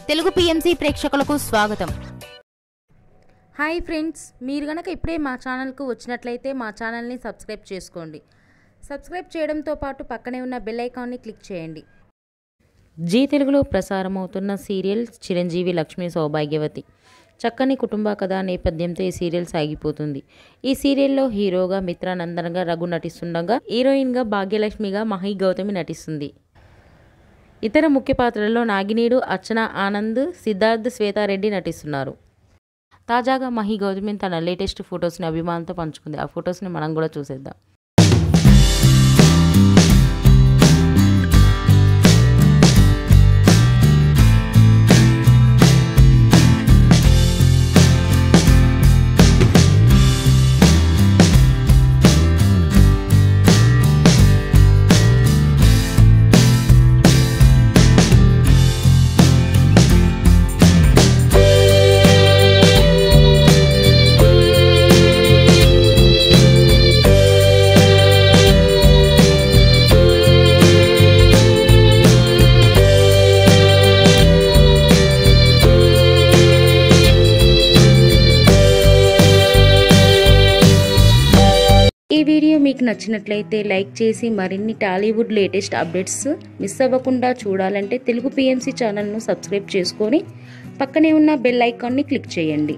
Telugu PMC ప్రేక్షకులకు స్వాగతం. Hi friends, మీరు గనక ఇప్పుడే మా ఛానల్కు వచ్చినట్లయితే మా ఛానల్ని సబ్స్క్రైబ్ చేసుకోండి. సబ్స్క్రైబ్ చేయడంతో పాటు పక్కనే ఉన్న బెల్ ఐకాన్ని క్లిక్ చేయండి. జీ తెలుగులో ప్రసారమవుతున్న సీరియల్ చిరంజీవి లక్ష్మీ సౌభాగ్యవతి. చక్కని కుటుంబ కథ నేపథ్యంతో ఈ సీరియల్ సాగిపోతుంది. ఈ సీరియల్లో హీరోగా మిత్రానందన్గా రఘు నటిస్తుండగా, హీరోయిన్గా భాగ్యలక్ష్మిగా మహి గౌతమి నటిస్తుంది. ఇతర ముఖ్య పాత్రల్లో నాగినీడు, అర్చన ఆనంద్, సిద్ధార్థ్, శ్వేతారెడ్డి నటిస్తున్నారు. తాజాగా మహి గౌతమి తన లేటెస్ట్ ఫొటోస్ని అభిమానులతో పంచుకుంది. ఆ ఫొటోస్ని మనం కూడా చూసేద్దాం. ఈ వీడియో మీకు నచ్చినట్లయితే లైక్ చేసి మరిన్ని టాలీవుడ్ లేటెస్ట్ అప్డేట్స్ మిస్ అవ్వకుండా చూడాలంటే తెలుగు పిఎంసి ఛానల్ను సబ్స్క్రైబ్ చేసుకొని పక్కనే ఉన్న బెల్ ఐకాన్ని క్లిక్ చేయండి.